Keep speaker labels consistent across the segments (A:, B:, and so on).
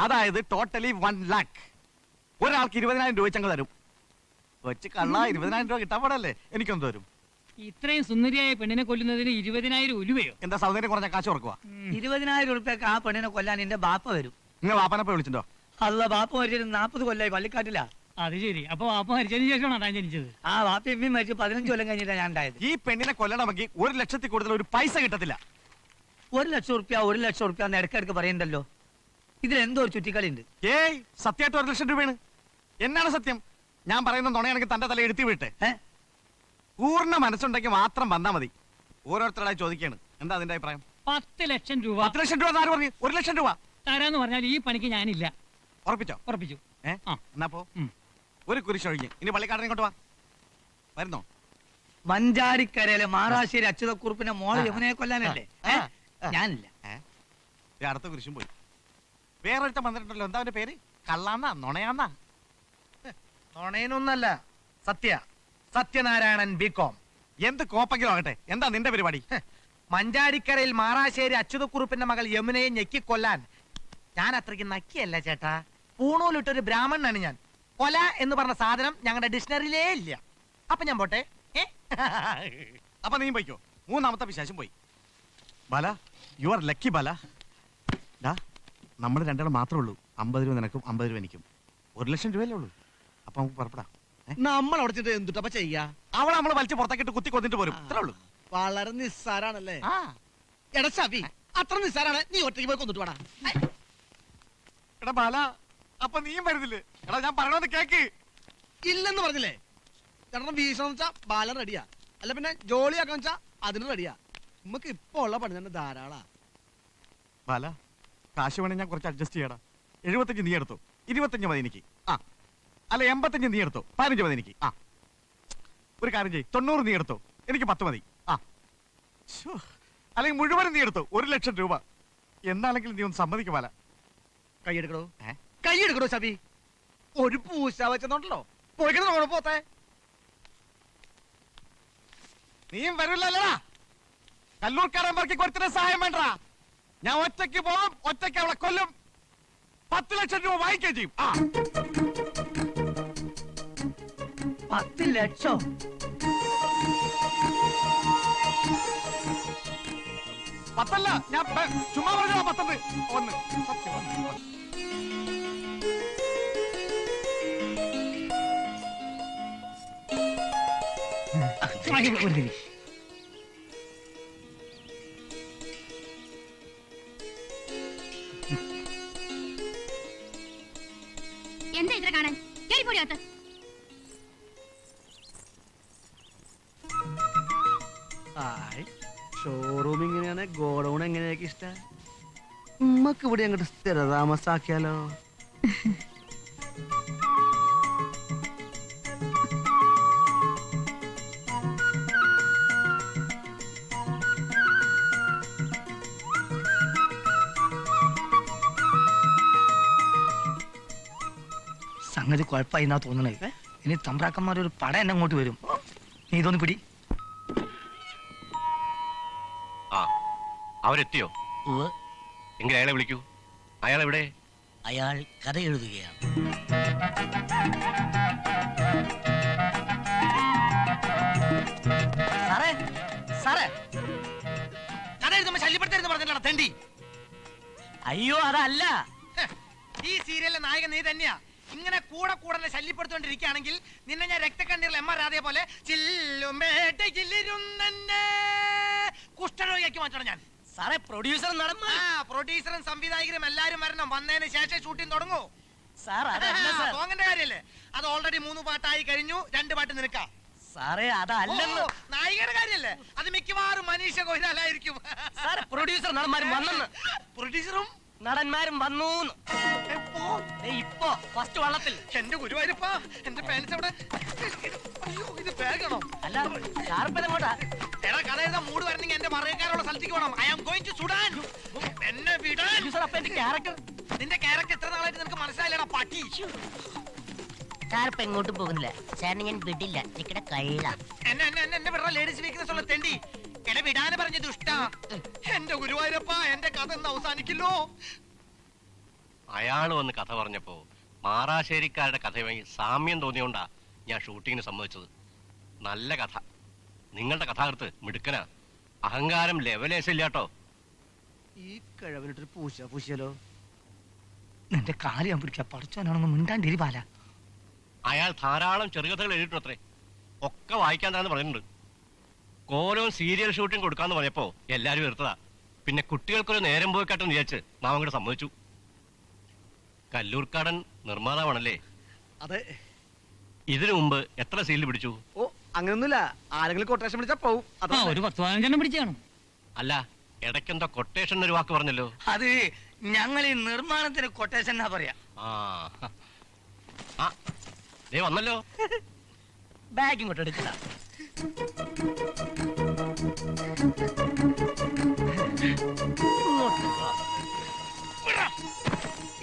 A: അതായത് totally 1 lakh. ഒരാൾക്ക് 20,000 രൂപ ചങ്ങ തരും. വെച്ച് കള്ള 20,000 രൂപ കിട്ടാൻ പാടല്ലേ? എനിക്കൊന്നും തരും.
B: ഇത്രയും സുന്ദരിയായ പെണ്ണിനെ കൊല്ലുന്നതിന് 20,000 ഉലുവയോ?
A: എന്താ സൗന്ദര്യം കുറഞ്ഞ കാശ് ഓർക്കുക?
C: 20,000 രൂപയ്ക്ക് ആ പെണ്ണിനെ കൊല്ലാൻ എന്റെ ബാപ്പ വരും.
A: നിങ്ങൾ വാപ്പനപ്പ വിളിച്ചിട്ടോ?
C: അല്ല, ബാപ്പ മരിച്ചിട്ട് 40 കൊല്ലായി പള്ളിക്കാട്ടില്ല.
B: അത് ശരി. അപ്പൊ വാപ്പ മരിച്ചതിന് ശേഷമാണ് താൻ ജനിച്ചത്?
C: ആ വാപ്പ എമ്മയും മരിച്ച് 15 കൊല്ലം കഴിഞ്ഞിട്ടാണ് ഞാൻ ഉണ്ടായത്.
A: ഈ പെണ്ണിനെ കൊല്ലണമെങ്കിൽ 1 ലക്ഷത്തിൽ കൂടുതൽ ഒരു പൈസ കിട്ടത്തില്ല.
C: 1 ലക്ഷം റുപ്യ എന്ന് ഇടയ്ക്കിടയ്ക്ക് പറയുന്നുണ്ടല്ലോ. ഇതിലെന്തോ ഒരു ചുറ്റിക്കളി ഉണ്ട്.
A: ഏയ്, സത്യമായിട്ട് 1 ലക്ഷം രൂപയാണ്. എന്നാണ് സത്യം? ഞാൻ പറയുന്ന നുണയാണെങ്കിൽ തന്റെ തല എടുത്തി വിട്ടെ. പൂർണ്ണ മനസ്സുണ്ടെങ്കിൽ മാത്രം വന്നാ മതി. ഓരോരുത്തരായി ചോദിക്കാണ്, എന്താ അതിന്റെ അഭിപ്രായം?
B: 10 ലക്ഷം രൂപ.
A: 10 ലക്ഷം രൂപ ആര് പറഞ്ഞു? 1 ലക്ഷം രൂപ
B: തരാന്ന് പറഞ്ഞാൽ ഈ പണിക്ക് ഞാനില്ല.
A: ഉറപ്പിച്ചോ?
B: ഉറപ്പിച്ചു.
A: എന്നാ പോ. ഒരു കുരിശൊഴിഞ്ഞ് ഇനി പള്ളിക്കാരനെ കൊണ്ട് വാ. വരുന്നോ?
C: മഞ്ചാടിക്കരയിലെ മാറാശ്ശേരി അച്യുതക്കുറുപ്പിന്റെ മോള് യമുനയെ കൊല്ലാനല്ലേ? ഞാനില്ല.
A: അടുത്ത കുരിശും പോയി. വേറൊരുത്തം വന്നിട്ടുണ്ടല്ലോ, എന്താ അവന്റെ പേര്? കള്ളാന്നാ നുണയാന്നാ?
D: നുണയനൊന്നല്ല, സത്യനാരായണൻ ബികോം.
A: എന്ത് കോപ്പെങ്കിലും ആകട്ടെ, എന്താ നിന്റെ പരിപാടി?
D: മഞ്ചാടിക്കരയിൽ മാറാശ്ശേരി അച്യുതക്കുറുപ്പിന്റെ മകൾ യമുനയെ ഞെക്കിക്കൊല്ലാൻ ഞാൻ അത്രയ്ക്ക് നക്കിയല്ല ചേട്ടാ. പൂണൂലിട്ടൊരു ബ്രാഹ്മണനാണ് ഞാൻ. കൊല എന്ന് പറഞ്ഞ സാധനം ഞങ്ങളുടെ ഡിക്ഷണറിയിലേ ഇല്ല. അപ്പൊ ഞാൻ പോട്ടെ.
A: അപ്പൊ നീ പോയിക്കോ. മൂന്നാമത്തെ വിശേഷം പോയി. ബാല, യു ആർ ലക്കി ബാല. നമ്മൾ രണ്ടാളും മാത്രമേ ഉള്ളൂ. 50 രൂപ നിനക്കും 50 രൂപ എനിക്കും. 1 ലക്ഷം രൂപയല്ലേ ഉള്ളൂ. അപ്പൊ നമുക്ക് പുറപ്പെടാം.
E: നമ്മൾ അടച്ചിട്ട് എന്തുട്ടപ്പ ചെയ്യാ?
A: അവളെ നമ്മൾ വലിച്ചു പുറത്തേക്കിട്ട് കുത്തി കൊന്നിട്ട് പോരും. ഇത്രേ ഉള്ളൂ.
E: വളരെ നിസ്സാരാണല്ലേ? എടാ ഷാഫി, അത്ര നിസ്സാരാണ്. നീ ഒറ്റയ്ക്ക് പോയി കൊന്നിട്ട് വേടാ.
A: എടാ ബാല, അപ്പൊ നീയും വരുന്നില്ലേ? എടാ ഞാൻ പറയണത് കേക്ക്.
E: ഇല്ലെന്ന് പറഞ്ഞില്ലേ? ചേട്ടൻ വീശണം വെച്ചാ ബാലൻ റെഡിയാ. അല്ല പിന്നെ ജോളിയാക്കാൻ വെച്ചാ അതിന് റെഡിയാ. നമുക്ക് ഇപ്പൊ ഉള്ള പണി തന്നെ ധാരാളാ.
A: ബാല, കാശ് വേണേ ഞാൻ കുറച്ച് അഡ്ജസ്റ്റ് ചെയ്യടാ. 75 നീ എടുത്തോ, 25 മതി എനിക്ക്. അല്ല 85 നീ എടുത്തോ, 15 മതി എനിക്ക്. ഒരു കാര്യം ചെയ്യ്, 90 നീ എടുത്തോ, എനിക്ക് 10 മതി. അല്ലെങ്കിൽ മുഴുവനും നീ എടുത്തോ, 1 ലക്ഷം രൂപ. എന്നാണെങ്കിലും നീ ഒന്ന് സമ്മതിക്കും ബാല.
E: കൈയെടുക്കണോ ഷാഫി? ഒരു പൂശ വെച്ചോണ്ടല്ലോ പോയിക്കണോ പോത്തെ.
A: നീയും വരില്ലല്ലടാ. കല്ലൂർക്കാരൻ പറക്കി കൊടുത്തിട്ട് സഹായം വേണ്ട. ഞാൻ ഒറ്റയ്ക്ക് പോകും, ഒറ്റയ്ക്ക് അവളെ കൊല്ലും. 10 ലക്ഷം രൂപ വാങ്ങിക്കുകയും ചെയ്യും.
C: 10 ലക്ഷം?
A: പത്തല്ല, ഞാൻ ചുമ്മാ പറഞ്ഞ 10. ഒന്ന് സത്യം.
F: എന്താ ഇത്ര കാണാൻ? കേറിപ്പോടിയകത്ത്.
E: ഷോറൂം ഇങ്ങനെയാണ്, ഗോഡൌൺ എങ്ങനെയൊക്കെ ഇഷ്ടം. ഉമ്മക്ക് ഇവിടെ അങ്ങോട്ട് സ്ഥിരതാമസാക്കിയാലോ?
C: സംഗതി കുഴപ്പമായി എന്നാ തോന്നണേ. ഇനി തമ്പ്രാക്കന്മാരൊരു പട എന്നെ അങ്ങോട്ട് വരും. നീ ഇതൊന്ന് പിടി.
G: അവരെത്തിയോ? എങ്കിൽ അയാളെ വിളിക്കൂ. അയാൾ എവിടെ?
C: അയാൾ കഥ എഴുതുകയാണ്.
D: സാറേ, സാറേ, കഥ എഴുതുമ്പോ ശല്യപ്പെടുത്തരുന്ന് പറഞ്ഞിട്ടാണ് തെണ്ടി.
C: അയ്യോ അതല്ല,
D: ഈ സീരിയലിലെ നായകൻ നീ തന്നെയാ. ഇങ്ങനെ കൂടെ ശല്യപ്പെടുത്തോണ്ടിരിക്കുകയാണെങ്കിൽ നിന്നെ ഞാൻ രക്തക്കണ്ണീരിൽ എം ആർ രാധയെ പോലെ കുഷ്ഠരോഗിയാക്കി മാറ്റണം ഞാൻ.
C: സാറേ പ്രൊഡ്യൂസറും
D: പ്രൊഡ്യൂസറും സംവിധായകരും എല്ലാരും വരണം. വന്നതിന് ശേഷം ഷൂട്ടിംഗ് തുടങ്ങൂ.
C: സാർ
D: തോന്നേണ്ട കാര്യല്ലേ? അത് ഓൾറെഡി 3 പാട്ടായി കഴിഞ്ഞു. 2 പാട്ട് നിനക്കാം.
C: സാറേ അതല്ലല്ലോ,
D: നായികയുടെ കാര്യല്ലേ? അത് മിക്കവാറും മനീഷ കൊയ്രാലായിരിക്കും.
C: പ്രൊഡ്യൂസർ നടന്മാരും വന്നെന്ന്.
D: പ്രൊഡ്യൂസറും
C: നടന്മാരും വന്നു. ഇപ്പൊ ഫസ്റ്റ് വള്ളത്തിൽ.
D: എന്റെ ഗുരുവായൂരപ്പാ, എന്റെ പാൻസ് അവിടെ. അയ്യോ, ഇത് ബാഗാണോ?
C: അല്ല ഷാർപ്പനങ്ങോട്ടാ.
D: എടാ കഥ എഴുതാൻ മൂട് വരണമെങ്കിൽ എന്റെ മറയക്കാരുള്ള സ്ഥലത്തേക്ക് വേണം. I am going to Sudan. എന്നെ വിടാൻ. നിന്റെ ക്യാരക്ടർ എത്ര നാളായിട്ട് നിനക്ക് മനസ്സിലായില്ലടാ പട്ടി.
H: സാറിപ്പോ എങ്ങോട്ടും പോകുന്നില്ല. സാറിന് ഞാൻ വിടില്ല. നിക്കടെ കൈല
D: എന്നെ വിടറ ലേഡീസ് വീക്ക്നെസ് ഉള്ള തെണ്ടി. എന്നെ വിടാന് പറഞ്ഞ ദുഷ്ടാ. എന്റെ ഗുരുവായൂരപ്പ, എന്റെ കഥ എന്ന് അവസാനിക്കില്ലോ.
G: അയാൾ വന്ന് കഥ പറഞ്ഞപ്പോ മാറാശ്ശേരിക്കാരുടെ കഥയുമായി സാമ്യം തോന്നിയോണ്ടാ ഞാൻ ഷൂട്ടിങ്ങിന് സമ്മതിച്ചത്. നല്ല കഥ. നിങ്ങളുടെ കഥാകൃത്ത് മിടുക്കനാ. അഹങ്കാരം ലെവലേശില്ലാട്ടോ.
E: ഈ കിഴവനിട്ടൊരു പൂശിയാലോ.
C: നിന്റെ കാര്യം പിടിക്കാൻ പഠിച്ചവനാണെന്ന് മിണ്ടാണ്ടിരി ബാല.
G: അയാൾ ധാരാളം ചെറുകഥകൾ എഴുതിട്ടത്രേ. ഒക്കെ വായിക്കാൻ താന്ന് പറഞ്ഞിട്ടുണ്ട്. കോലവും സീരിയൽ ഷൂട്ടിംഗ് കൊടുക്കാന്ന് പറഞ്ഞപ്പോ എല്ലാരും എടുത്തതാ. പിന്നെ കുട്ടികൾക്കൊരു നേരം പോയി കാട്ടെന്ന് വിചാരിച്ച് നാം അങ്ങോട്ട് സമ്മതിച്ചു. കല്ലൂർക്കാടൻ നിർമ്മാതാവാണല്ലേ?
E: അതെ.
G: ഇതിനു മുമ്പ് എത്ര സീരിയൽ പിടിച്ചു?
E: ഓ അങ്ങനൊന്നുമില്ല, ആരെങ്കിലും കൊട്ടേഷൻ പിടിച്ചാ പോവും.
B: ആ ഒരു 10-15 പിടിച്ചു കാണും.
G: അല്ല, ഇടയ്ക്കെന്തോ കൊട്ടേഷൻ എന്നൊരു വാക്ക് പറഞ്ഞല്ലോ.
C: അത് ഞങ്ങൾ ഈ നിർമ്മാണത്തിന് കൊട്ടേഷൻ എന്നാ പറയാ.
G: ആ ദേ വന്നല്ലോ.
C: ബാഗ് ഇങ്ങോട്ട് എടുക്കല.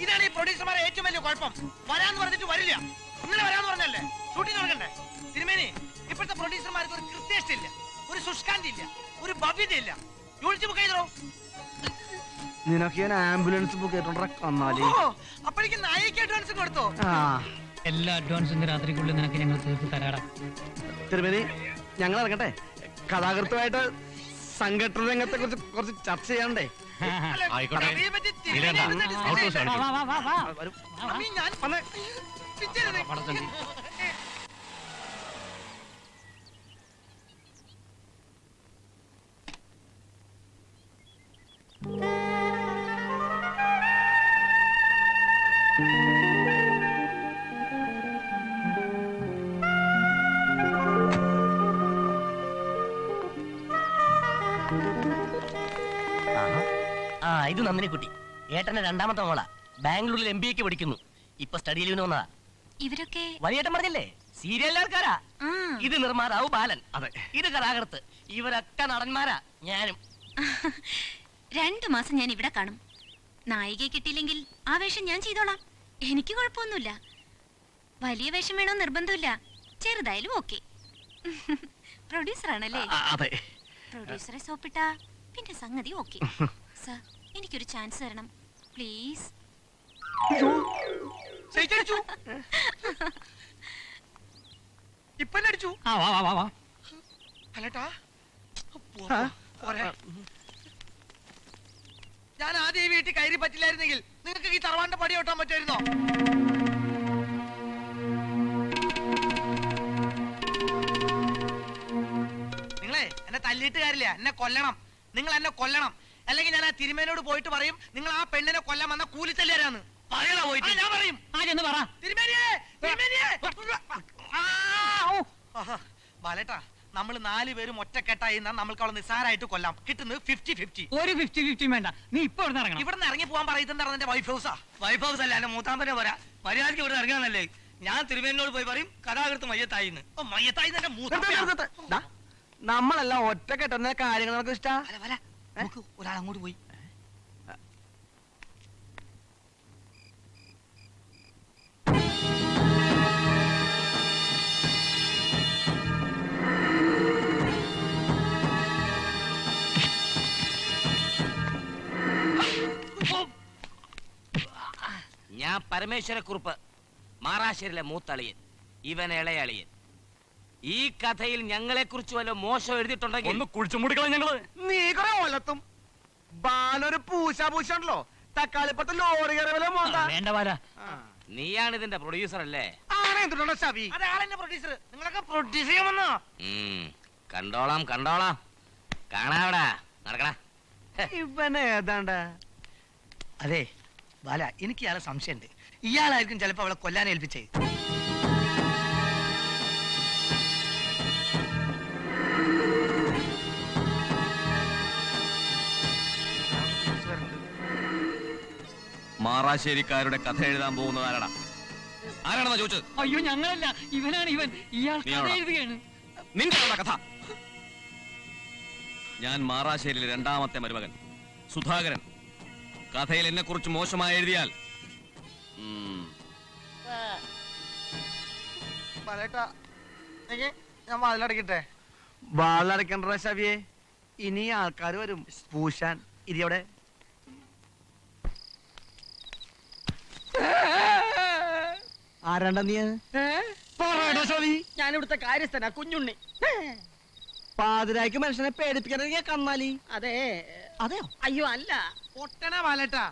D: ഇതാണ് ഈ പ്രൊഡ്യൂസർമാരെ ഏറ്റവും വലിയ കുഴപ്പം. വരാന്ന് പറഞ്ഞിട്ട് വരില്ല. ഇന്നലെ വരാന്ന് പറഞ്ഞല്ലേ ഷൂട്ടിംഗ് നടക്കണ്ടേ? തിരുമേനി, ഇപ്പോഴത്തെ പ്രൊഡ്യൂസർമാർക്ക് ഒരു കൃത്യനിഷ്ഠ ഇല്ല, ഒരു ശുഷ്കാന്തി ഇല്ല, ഒരു ഭവ്യത ഇല്ല. യൂണിറ്റ് ബുക്ക് ചെയ്തോ?
E: നിനക്ക് ഞാൻ ആംബുലൻസ് ബുക്ക് ചെയ്തോണ്ടി.
D: അപ്പോഴേക്കും നായിക അഡ്വാൻസ് കൊടുത്തോ?
B: എല്ലാ അഡ്വാൻസും ഇന്ന് രാത്രിക്കുള്ളിൽ നിനക്ക് ഞങ്ങൾ തീർത്ത് തരാടാ.
E: തിരുമേനി, ഞങ്ങൾ ഇറങ്ങട്ടെ. കഥാകൃത്തുമായിട്ട് സംഘടന രംഗത്തെ കുറിച്ച് കുറച്ച് ചർച്ച ചെയ്യാണ്ടേ?
G: ആയിക്കോട്ടെ.
D: കവിയെ പറ്റി
G: ഇല്ലേണ്ട,
D: തിരുമേനി
G: ഔട്ട് ഹൗസ്
B: വാ,
G: കാണിക്കൂ.
B: വാ, വാ, വാ, വാ.
D: അമ്മീ, ഞാൻ പിച്ചേരുന്നേ.
H: ആ ഇത് നന്ദിനി കുട്ടി, ഏട്ടന്റെ രണ്ടാമത്തെ മോളാ. ബാംഗ്ലൂരിൽ MBA പഠിക്കുന്നു. ഇപ്പൊ സ്റ്റഡി ലീവിന് വന്നതാ.
F: ഇവരൊക്കെ
H: വലിയേട്ടൻ പറഞ്ഞില്ലേ, സീരിയലുകാർക്കാരാ.
F: ആ,
H: ഇത് നിർമ്മാതാവ് ബാലൻ. അതെ, ഇത് കഥാകൃത്ത്. ഇവരൊക്കെ നടന്മാരാ. ഞാനും
F: 2 മാസം ഞാൻ ഇവിടെ കാണും. നായികയെ കിട്ടിയില്ലെങ്കിൽ ആ വേഷം ഞാൻ ചെയ്തോളാം. എനിക്ക് കുഴപ്പമൊന്നുമില്ല. വലിയ വേഷം വേണോ നിർബന്ധമില്ല. ചെറുതായാലും ഓക്കെ. പ്രൊഡ്യൂസർ ആണല്ലേ?
E: അതെ.
F: പ്രൊഡ്യൂസറെ സോപ്പിട്ട പിന്നെ സംഗതി ഓക്കെ. സർ, എനിക്കൊരു ചാൻസ് തരണം പ്ലീസ്.
D: ഇപ്പൊ അടിച്ചു.
B: ആ, വാ, വാ, വാ, വാ.
D: അല്ലേട്ടാ, ഞാൻ ആദ്യം ഈ വീട്ടിൽ കയറി പറ്റില്ലായിരുന്നെങ്കിൽ നിങ്ങൾക്ക് ഈ തറവാന്റെ പടി ഓട്ടാൻ പറ്റുമായിരുന്നോ? നിങ്ങളെ എന്നെ തല്ലിയിട്ട് കാര്യമില്ല, എന്നെ കൊല്ലണം. നിങ്ങൾ എന്നെ കൊല്ലണം. അല്ലെങ്കിൽ ഞാൻ ആ തിരുമേനോട് പോയിട്ട് പറയും നിങ്ങൾ ആ പെണ്ണിനെ കൊല്ലാൻ വന്ന കൂലിത്തല്ലേരാന്ന്.
H: പറയണ പോയിട്ട്.
D: ഞാൻ പറയും.
B: ആ ചെന്ന് പറ.
D: തിരുമേനിയേ, തിരുമേനിയേ. ആഹാ, ബാലേട്ടാ, നമ്മൾ 4 പേരും ഒറ്റക്കെട്ടായി നമ്മൾക്ക് അവളെ നിസ്സാരായിട്ട് കൊല്ലാം. കിട്ടുന്നത് 50-50.
B: ഒരു 50-50 വേണ്ട. നീ ഇപ്പൊ ഇവിടെ ഇറങ്ങണം.
D: ഇവിടെ നിന്ന് ഇറങ്ങി പോകാൻ പറയുന്നത് എന്റെ വൈഫ് ഹൗസാ.
C: വൈഫ് ഹൗസ് അല്ല, എന്റെ മൂത്താമ്പനെ പോരാ. മര്യാദക്ക് ഇവിടെ ഇറങ്ങാന്നല്ലേ. ഞാൻ തിരുവേനോട് പോയി പറയും കഥാകൃത്ത് മയ്യത്തായിന്ന്.
D: മയ്യത്തായി എന്റെ മൂത്ത.
E: നമ്മളെല്ലാം ഒറ്റക്കെട്ടുന്ന കാര്യങ്ങൾ നമുക്ക് ഇഷ്ടാ.
C: നമുക്ക് ഒരാൾ അങ്ങോട്ട് പോയി.
H: ഞാൻ പരമേശ്വരക്കുറുപ്പ്, മാറാശ്ശേരിയിലെ മൂത്തളിയൻ. ഇവൻ ഇളയളിയൻ. ഈ കഥയിൽ ഞങ്ങളെ കുറിച്ച് വല്ല മോശം എഴുതിയിട്ടുണ്ടെങ്കിൽ
G: ഒന്ന് കുഴിച്ചു മൂടിക്കളാം ഞങ്ങള്.
E: നീ കുറെ ഒലത്തും. ബാലൊരു പൂശാണ്ടല്ലോ. തക്കാളിപ്പത്ത് ലോറി കയറിയല്ലോ മോന്താ.
B: വേണ്ട വാല.
H: നീയാണ് ഇതിന്റെ പ്രൊഡ്യൂസർ അല്ലേ?
E: ആണെ എന്തുണ്ടോ ശവി?
D: അതാളെന്നെ പ്രൊഡ്യൂസർ. നിങ്ങളൊക്കെ പ്രൊഡ്യൂസ് ചെയ്യാമെന്നോ?
H: കണ്ടോളാം കണ്ടോളാം. കാണാവിടാ, നടക്കണ.
E: ഇവനെ ഏതാണ്ട.
C: അതെ ബാല, എനിക്ക് ഇയാളെ സംശയമുണ്ട്. ഇയാളായിരിക്കും ചിലപ്പോ അവളെ കൊല്ലാൻ ഏൽപ്പിച്ചേ.
I: മാറാശ്ശേരിക്കാരുടെ കഥ എഴുതാൻ പോകുന്നത് ആരാടാ? ആരാണെന്നാ ചോദിച്ചത്?
B: അയ്യോ ഞങ്ങളല്ല, ഇവനാണ് ഇവൻ. ഇയാൾ കഥ
I: നീയാണോ?
B: എഴുതുകയാണ്.
I: നിന്റെ കഥ. ഞാൻ മാറാശ്ശേരിയിലെ രണ്ടാമത്തെ മരുമകൻ സുധാകരൻ. കഥയിൽ എന്നെ കുറിച്ച് മോശമായി എഴുതിയാൽ
D: ബാലേട്ടാ, ഞാൻ വാതിലടക്കട്ടെ?
E: വാളടക്കണ്ട ശവിയെ.
D: ഇനി ആൾക്കാർ വരും പൂശാൻ. ഇരിയവിടെ.
E: ആരാണ്ട നീ?
H: ഞാൻ ഇവിടുത്തെ കാര്യസ്ഥനാ കുഞ്ഞുണ്ണി.
E: പാതിരായ്ക്ക് മനുഷ്യനെ പേടിപ്പിക്കാനെങ്കിൽ കന്നാലി.
H: അതെ.
E: അതെയോ?
H: അയ്യോ അല്ല.
D: പൊട്ടണ ബാലേട്ടാ,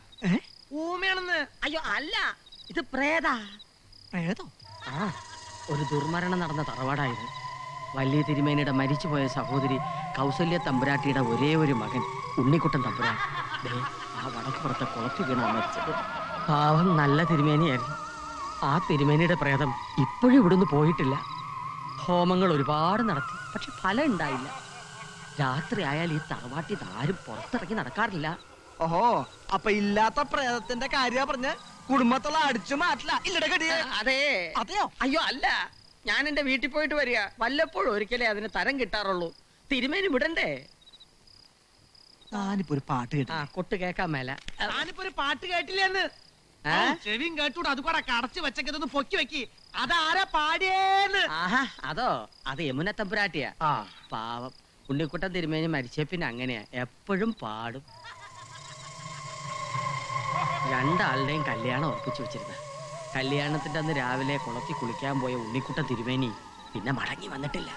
D: ഊമയാണെന്ന്.
H: അയ്യോ അല്ല, ഇത് പ്രേതാ.
E: ഏതോ?
H: ആ, ഒരു ദുർമരണം നടന്ന തറവാടായത്. വലിയ തിരുമേനിയുടെ മരിച്ചുപോയ സഹോദരി കൗസല്യ തമ്പുരാട്ടിയുടെ ഒരേ ഒരു മകൻ ഉണ്ണിക്കുട്ടൻ തമ്പുരാൻ ദേ ആ വടക്കുപുറത്തെ കുളത്തിൽ വീണാ മരിച്ചത്. പാവം നല്ല തിരുമേനിയായിരുന്നു. ആ തിരുമേനിയുടെ പ്രേതം ഇപ്പോഴും ഇവിടുന്ന് പോയിട്ടില്ല. ഹോമങ്ങൾ ഒരുപാട് നടത്തി, പക്ഷെ ഫലം ഉണ്ടായില്ല. രാത്രി ആയാൽ ഈ തറവാട്ടിൽ ആരും പുറത്തിറങ്ങി നടക്കാറില്ല.
E: ഓഹോ, അപ്പൊ ഇല്ലാത്ത പ്രേതത്തിന്റെ കാര്യ പറഞ്ഞ് കുടുംബത്തുള്ള അടിച്ചു മാറ്റില്ല. ഇല്ലട കടിയ.
H: അതെ.
E: അതെയോ?
H: അയ്യോ അല്ല, ഞാൻ എന്റെ വീട്ടിൽ പോയിട്ട് വരിക. വല്ലപ്പോഴും ഒരിക്കലേ അതിന് തരം കിട്ടാറുള്ളൂ. തിരുമേനി വിടണ്ടേ?
E: ഞാനിപ്പോ ഒരു പാട്ട് കേട്ടു.
H: ആ, കൊട്ട് കേക്കാൻ മേല.
D: ഞാനിപ്പോ ഒരു പാട്ട് കേട്ടില്ലെന്ന്. ചെവിയും കേട്ടൂടെ, അത് കൂടെ കടച്ചു വെച്ചൊന്ന് പൊക്കി വെക്കി. അതാരാ പാടിയേന്ന്?
H: ആഹാ, അതോ? അത് യമുന തമ്പുരാട്ടിയാ. പാവം ഉണ്ണിക്കുട്ടൻ തിരുമേനി മരിച്ചേ പിന്നെ അങ്ങനെയാ, എപ്പോഴും പാടും. രണ്ടാളുടെയും കല്യാണം ഉറപ്പിച്ചു വെച്ചിരുന്ന. കല്യാണത്തിന്റെ അന്ന് രാവിലെ കുളത്തിൽ കുളിക്കാൻ പോയ ഉണ്ണിക്കുട്ടൻ തിരുമേനി പിന്നെ മടങ്ങി വന്നിട്ടില്ല.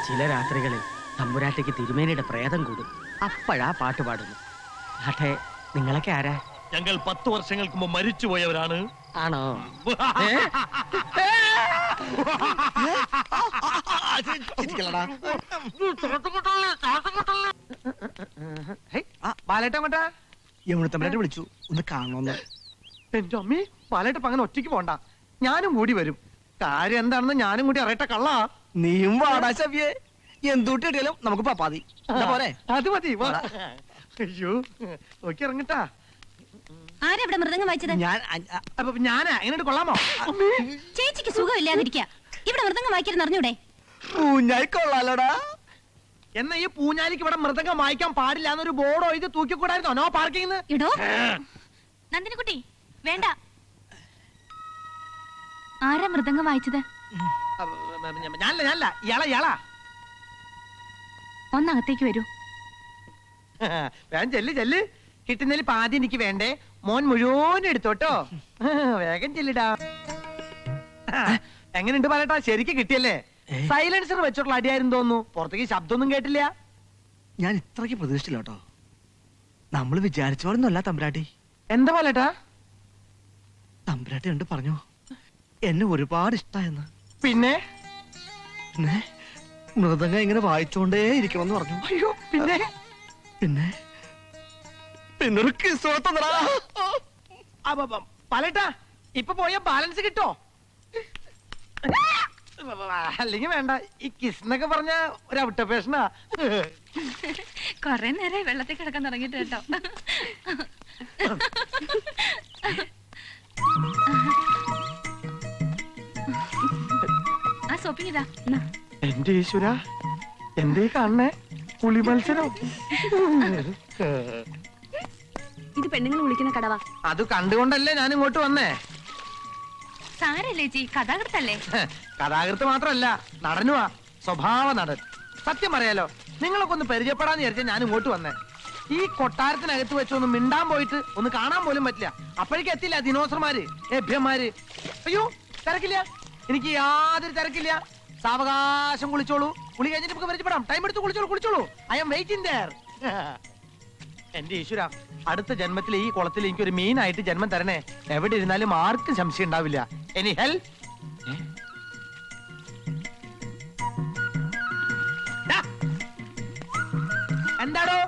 H: ചില രാത്രികളിൽ തമ്പുരാട്ടിക്ക് തിരുമേനിയുടെ പ്രേതം കൂടും. അപ്പോഴാ പാട്ട് പാടുന്നു. ആട്ടെ, നിങ്ങളൊക്കെ ആരാ?
G: ഞങ്ങൾ 10 വർഷങ്ങൾക്ക് മുമ്പ് മരിച്ചുപോയവരാണ്.
H: ആണോ?
D: ബാലേട്ട അങ്ങോട്ടാ?
E: യമുനത്തമ്പരായിട്ട് വിളിച്ചു, ഒന്ന് കാണണമെന്ന്.
D: എന്റെ അമ്മേ, ബാലേട്ട അങ്ങനെ ഒറ്റയ്ക്ക് പോണ്ട, ഞാനും കൂടി വരും. കാര്യം എന്താണെന്ന് ഞാനും കൂടി അറിയട്ടെ. കള്ളാ,
E: നീയും വാടാ ശവ്യേ. എന്തുട്ടി കിട്ടിയാലും നമുക്ക് പപ്പാതി പോരെ.
D: അത് മതി. അയ്യോ, ഓക്കെ ഇറങ്ങട്ടാ.
F: ആരാ ഇവിടെ മൃദംഗം വായിച്ചത്?
D: അപ്പൊ ഞാനാ എങ്ങനെ കൊള്ളാമോ?
F: ചേച്ചിക്ക് സുഖമില്ലാതിരിക്കുക. ഇവിടെ മൃദംഗം വായിക്കരുന്ന് അറിഞ്ഞൂടെ?
E: ഞാൻ കൊള്ളാലോടാ.
D: എന്നാ ഈ പൂഞ്ഞാലിക്ക് ഇവിടെ മൃദംഗം വായിക്കാൻ പാടില്ല എന്നൊരു ബോർഡോ ഇത് തൂക്കിക്കൂടായിരുന്നോ? No parking.
F: ഇടോ നന്ദിനിക്കുട്ടി, വേണ്ട. ആരാ മൃദംഗം വായിച്ചത്?
D: ഞാനല്ല, ഇയാളാ.
F: ഒന്നകത്തേക്ക് വരൂ.
D: വേഗം ചെല്ല്. കിട്ടുന്നതിൽ പാതി എനിക്ക് വേണ്ടേ. മോൻ മുഴുവൻ എടുത്തോട്ടോ. വേഗം ചെല്ലിടാ. എങ്ങനെയുണ്ട് പറയട്ടാ? ശരിക്ക് കിട്ടിയല്ലേ? സൈലൻസർ വെച്ചിട്ടുള്ള അടിയായിരുന്നു തോന്നുന്നു. പുറത്തേക്ക് ശബ്ദമൊന്നും കേട്ടില്ല.
E: ഞാൻ ഇത്രയ്ക്ക് പ്രതീക്ഷിച്ചില്ല കേട്ടോ. നമ്മൾ വിചാരിച്ച പോലൊന്നുമല്ല തമ്പുരാട്ടി.
D: എന്താ പോലെട്ടാ?
E: തമ്പുരാട്ടി കണ്ട് പറഞ്ഞു എന്നെ ഒരുപാട് ഇഷ്ടായെന്ന്.
D: പിന്നെ
E: മൃദംഗം ഇങ്ങനെ വായിച്ചോണ്ടേ ഇരിക്കണമെന്ന് പറഞ്ഞു.
D: അയ്യോ, പിന്നെ
E: പിന്നൊരു കിസ് തന്നടാ.
D: പലട്ടാ, ഇപ്പൊ പോയ ബാലൻസ് കിട്ടോ? അല്ലെങ്കിൽ വേണ്ട. ഈ കിസ് എന്നൊക്കെ പറഞ്ഞ ഒരു ഔട്ട് ഓഫ് ഫാഷനാ.
F: കൊറേ നേരം വെള്ളത്തിൽ കിടക്കാൻ തുടങ്ങിട്ട് കേട്ടോ. ആ സോപ്പിംഗ് ഇതാ.
D: എന്റെ ഈശ്വര, എന്തേ കാണണേ? പുളി മത്സരം.
F: ഇത് പെണ്ണുങ്ങൾ വിളിക്കുന്ന കടവാ.
D: അത് കണ്ടുകൊണ്ടല്ലേ ഞാൻ ഇങ്ങോട്ട് വന്നേ.
F: സാരല്ലേ ചേച്ചി, കഥാകൃത്തല്ലേ?
D: കഥാകൃത്ത് മാത്രല്ല, നടനുവാ. സ്വഭാവ നടൻ. സത്യം പറയാലോ, നിങ്ങളൊക്കെ ഒന്ന് പരിചയപ്പെടാന്ന് വിചാരിച്ചാൽ ഞാൻ ഇങ്ങോട്ട് വന്നേ. ഈ കൊട്ടാരത്തിനകത്ത് വെച്ച് ഒന്ന് മിണ്ടാൻ പോയിട്ട് ഒന്ന് കാണാൻ പോലും പറ്റില്ല. അപ്പോഴേക്കും എത്തില്ല ദിനോസർമാര്, ലഭ്യന്മാര്. അയ്യോ, തിരക്കില്ല, എനിക്ക് യാതൊരു തിരക്കില്ല. സാവകാശം കുളിച്ചോളൂ. കുളി കഴിഞ്ഞിട്ട് നമുക്ക് പരിചയപ്പെടാം. ടൈം എടുത്ത് കുളിച്ചോളൂ. I am waiting there. എന്റെ ഈശ്വര, അടുത്ത ജന്മത്തിൽ ഈ കുളത്തിൽ എനിക്ക് ഒരു മീനായിട്ട് ജന്മം തരണേ. എവിടെ ഇരുന്നാലും ആർക്കും സംശയം ഉണ്ടാവില്ല. Any help? എന്താടോ?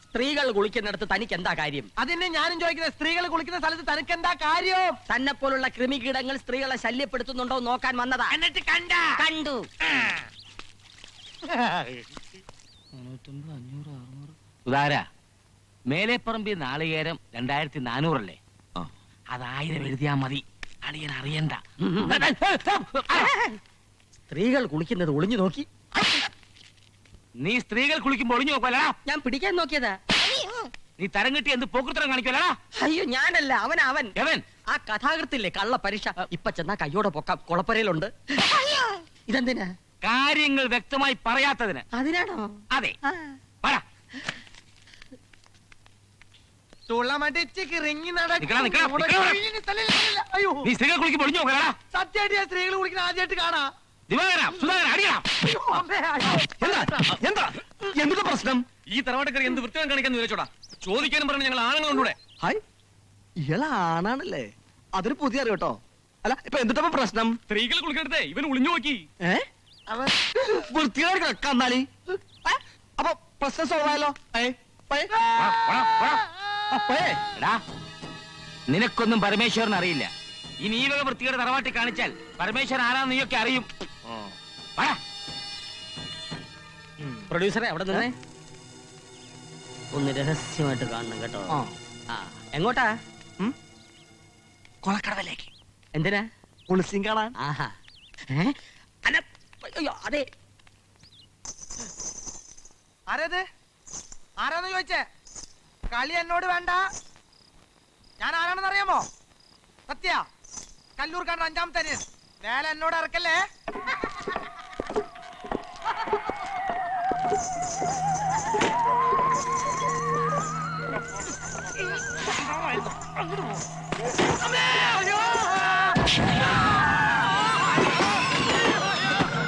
H: സ്ത്രീകൾ കുളിക്കുന്നിടത്ത് തനിക്ക് എന്താ കാര്യം?
D: അതിനെ ഞാനും ചോദിക്കുന്നത്. സ്ത്രീകൾ കുളിക്കുന്ന സ്ഥലത്ത് തനിക്ക് എന്താ കാര്യം?
H: തന്നെ പോലുള്ള കൃമികീടങ്ങൾ സ്ത്രീകളെ ശല്യപ്പെടുത്തുന്നുണ്ടോ നോക്കാൻ വന്നതാ.
D: എന്നിട്ട്
H: കണ്ടു.
J: ഉദാര മേലെപ്പറമ്പി നാളികേരം 2400 അല്ലേ? അത് 1000 എഴുതിയാ മതി. അളിയൻ അറിയണ്ട.
H: സ്ത്രീകൾ കുളിക്കുന്നത് ഒളിഞ്ഞു നോക്കി.
J: നീ സ്ത്രീകൾ കുളിക്കുമ്പോ ഒളിഞ്ഞു നോക്കുവല്ലടാ.
H: ഞാൻ പിടിക്കാൻ നോക്കിയതാ.
J: നീ തരം കിട്ടി എന്ത് പോക്കൃത്തരം കാണിക്കുവല്ലടാ.
H: അയ്യോ, ഞാനല്ല, അവൻ.
J: എവൻ?
H: ആ കഥാകൃത്തില്ലേ, കള്ള പരീക്ഷ. ഇപ്പൊ ചെന്നാ കയ്യോടെ പൊക്കാം. കുളപ്പരയിലുണ്ട്. ഇതെന്തിനാ?
J: കാര്യങ്ങൾ വ്യക്തമായി പറയാത്തതിന്.
H: അതിനാണോ?
J: അതെ, പറ.
D: തുളമടിച്ച് കിറങ്ങി
J: നിക്കടാ, നിക്കടാ, നിക്കടാ.
D: അയ്യോ
J: നീ സ്ത്രീകൾ കുളിക്കുമ്പോൾ ഒളിഞ്ഞു നോക്കടാ.
D: സത്യമായിട്ട് ഞാൻ സ്ത്രീകൾ കുളിക്കുന്ന ആദ്യമായിട്ട് കാണാ.
J: ദിവാകര, സുധാകര, അടിയടാ.
I: എന്താ എന്തൊക്കെ പ്രശ്നം? ഈ തറവാട്ടക്കറി എന്ത് വൃത്തികം കാണിക്കാന്ന് വിചാരിച്ചോടാ. ചോദിക്കാനും പറഞ്ഞു ഞങ്ങൾ ആണുങ്ങൾ കൊണ്ടൂടെ.
E: ഹായ് ഇയാളെ ആണാണല്ലേ? അതൊരു പുതിയ അറിവ് കേട്ടോ. അല്ല ഇപ്പൊ എന്തിട്ടപ്പോ പ്രശ്നം?
I: സ്ത്രീകൾ കുളിക്കണ്ടേ ഇവൻ ഒളിഞ്ഞു നോക്കി.
E: വൃത്തികാർ കന്നാലി. അപ്പൊ പ്രശ്നം സോൾവ് ആയല്ലോ.
J: എടാ, നിനക്കൊന്നും പരമേശ്വരൻ അറിയില്ല. ഇനി ഈ വക വൃത്തികേട് തറവാട്ടി കാണിച്ചാൽ പരമേശ്വരൻ ആരാന്ന് നീയൊക്കെ അറിയും. പറ.
H: പ്രൊഡ്യൂസറെ അവിടെ നിന്നേ. ഒന്ന് രഹസ്യമായിട്ട് കാണണം കേട്ടോ. ആ എങ്ങോട്ടാ?
E: കൊളക്കടവിലേക്ക്.
H: എന്തിനാ?
E: കുളിസിയും കാണാൻ.
H: ആഹാ. അതെ.
D: ആരത്? ആരാന്ന് ചോദിച്ചേ? കളി എന്നോട് വേണ്ട. ഞാൻ ആരാണെന്ന് അറിയാമോ? സത്യ കല്ലൂർക്കാരൻ 5ാമത്തെ അനിയൻ. വേല എന്നോട് ഇറക്കല്ലേ.